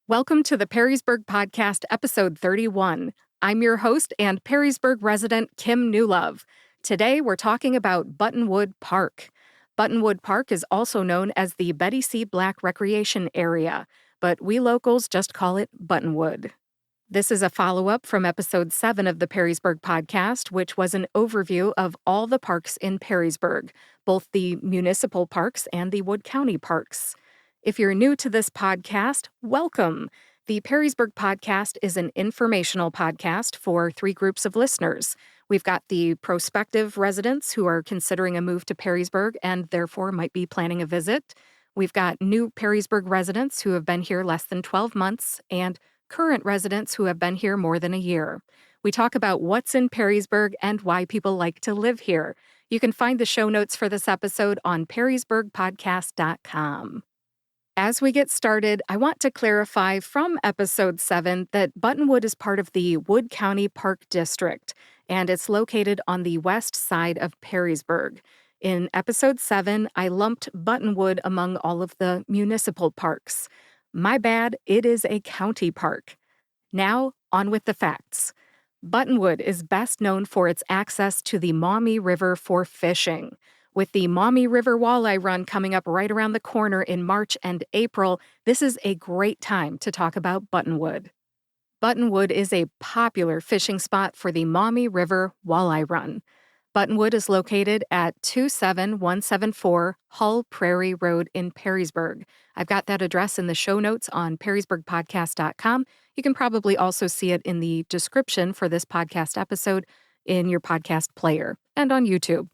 Welcome to the Perrysburg Podcast, episode 31. I'm your host and Perrysburg resident, Kim Newlove. Today, we're talking about Buttonwood Park. Buttonwood Park is also known as the Betty C. Black Recreation Area, but we locals just call it Buttonwood. This is a follow-up from episode 7 of the Perrysburg Podcast, which was an overview of all the parks in Perrysburg, both the municipal parks and the Wood County parks. If you're new to this podcast, welcome. The Perrysburg Podcast is an informational podcast for 3 groups of listeners. We've got the prospective residents who are considering a move to Perrysburg and therefore might be planning a visit. We've got new Perrysburg residents who have been here less than 12 months and current residents who have been here more than a year. We talk about what's in Perrysburg and why people like to live here. You can find the show notes for this episode on perrysburgpodcast.com. As we get started, I want to clarify from episode 7 that Buttonwood is part of the Wood County Park District, and it's located on the west side of Perrysburg. In episode 7, I lumped Buttonwood among all of the municipal parks. My bad, it is a county park. Now, on with the facts. Buttonwood is best known for its access to the Maumee River for fishing. With the Maumee River Walleye Run coming up right around the corner in March and April, this is a great time to talk about Buttonwood. Buttonwood is a popular fishing spot for the Maumee River Walleye Run. Buttonwood is located at 27174 Hull Prairie Rd in Perrysburg. I've got that address in the show notes on perrysburgpodcast.com. You can probably also see it in the description for this podcast episode in your podcast player and on YouTube.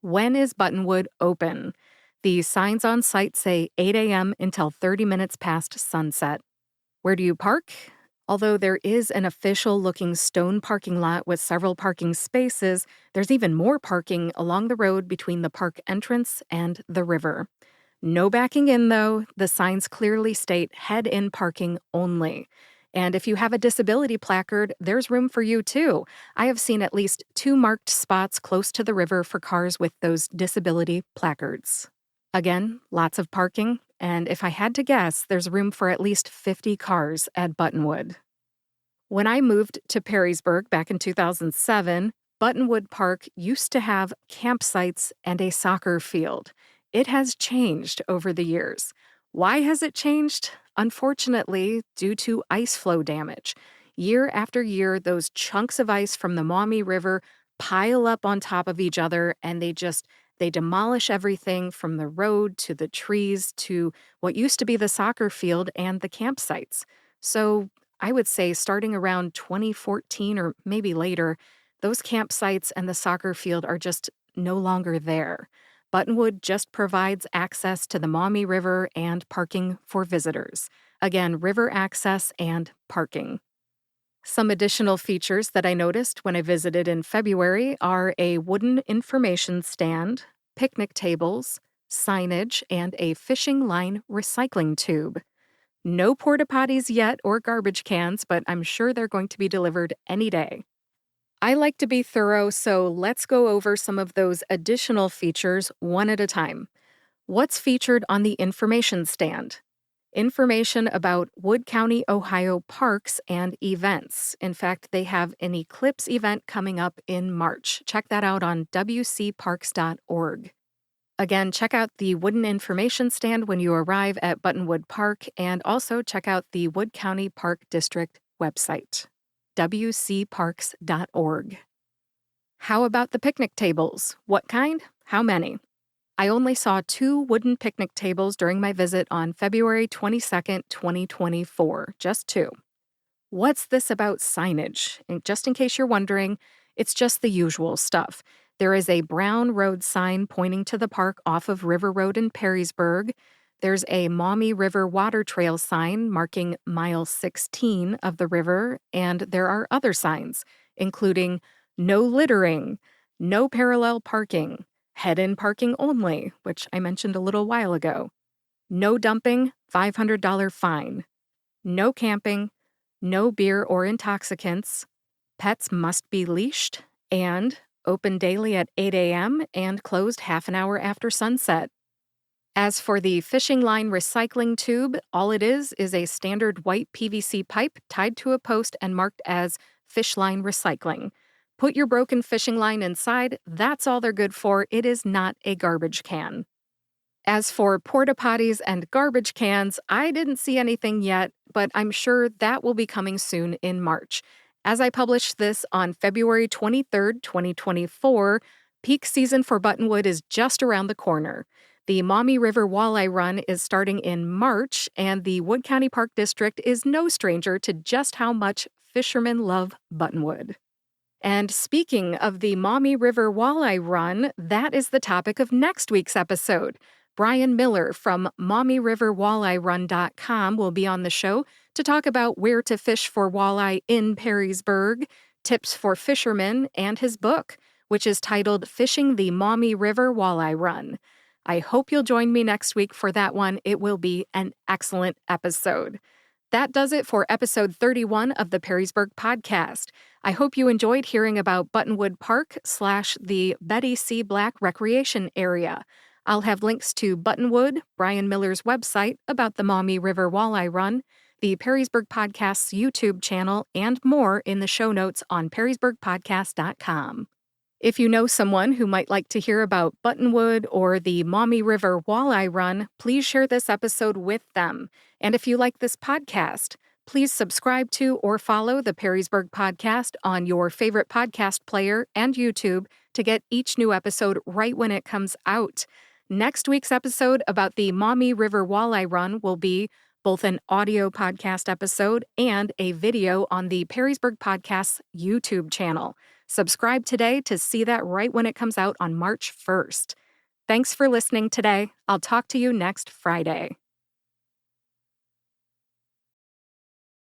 When is Buttonwood open? The signs on site say 8 a.m. until 30 minutes past sunset. Where do you park? Although there is an official-looking stone parking lot with several parking spaces, there's even more parking along the road between the park entrance and the river. No backing in, though. The signs clearly state head-in parking only. And if you have a disability placard, there's room for you too. I have seen at least 2 marked spots close to the river for cars with those disability placards. Again, lots of parking, and if I had to guess, there's room for at least 50 cars at Buttonwood. When I moved to Perrysburg back in 2007, Buttonwood Park used to have campsites and a soccer field. It has changed over the years. Why has it changed? Unfortunately, due to ice flow damage. Year after year, those chunks of ice from the Maumee River pile up on top of each other, and they demolish everything from the road to the trees to what used to be the soccer field and the campsites. So I would say starting around 2014 or maybe later, those campsites and the soccer field are just no longer there. Buttonwood just provides access to the Maumee River and parking for visitors. Again, river access and parking. Some additional features that I noticed when I visited in February are a wooden information stand, picnic tables, signage, and a fishing line recycling tube. No porta potties yet or garbage cans, but I'm sure they're going to be delivered any day. I like to be thorough, so let's go over some of those additional features one at a time. What's featured on the information stand? Information about Wood County, Ohio parks and events. In fact, they have an Eclipse event coming up in March. Check that out on wcparks.org. Again, check out the wooden information stand when you arrive at Buttonwood Park, and also check out the Wood County Park District website, wcparks.org. How about the picnic tables? What kind? How many? I only saw 2 wooden picnic tables during my visit on February 22nd, 2024. Just 2. What's this about signage? And just in case you're wondering, it's just the usual stuff. There is a brown road sign pointing to the park off of River Road in Perrysburg. There's a Maumee River Water Trail sign marking mile 16 of the river, and there are other signs, including no littering, no parallel parking, head-in parking only, which I mentioned a little while ago, no dumping, $500 fine, no camping, no beer or intoxicants, pets must be leashed, and open daily at 8 a.m. and closed half an hour after sunset. As for the fishing line recycling tube, all it is a standard white PVC pipe tied to a post and marked as fish line recycling. Put your broken fishing line inside, that's all they're good for. It is not a garbage can. As for porta potties and garbage cans, I didn't see anything yet, but I'm sure that will be coming soon in March. As I publish this on February 23rd, 2024, peak season for Buttonwood is just around the corner. The Maumee River Walleye Run is starting in March, and the Wood County Park District is no stranger to just how much fishermen love Buttonwood. And speaking of the Maumee River Walleye Run, that is the topic of next week's episode. Brian Miller from MaumeeRiverWalleyeRun.com will be on the show to talk about where to fish for walleye in Perrysburg, tips for fishermen, and his book, which is titled Fishing the Maumee River Walleye Run. I hope you'll join me next week for that one. It will be an excellent episode. That does it for episode 31 of the Perrysburg Podcast. I hope you enjoyed hearing about Buttonwood Park / the Betty C. Black Recreation Area. I'll have links to Buttonwood, Brian Miller's website about the Maumee River Walleye Run, the Perrysburg Podcast's YouTube channel, and more in the show notes on perrysburgpodcast.com. If you know someone who might like to hear about Buttonwood or the Maumee River Walleye Run, please share this episode with them. And if you like this podcast, please subscribe to or follow the Perrysburg Podcast on your favorite podcast player and YouTube to get each new episode right when it comes out. Next week's episode about the Maumee River Walleye Run will be both an audio podcast episode and a video on the Perrysburg Podcast's YouTube channel. Subscribe today to see that right when it comes out on March 1st. Thanks for listening today. I'll talk to you next Friday.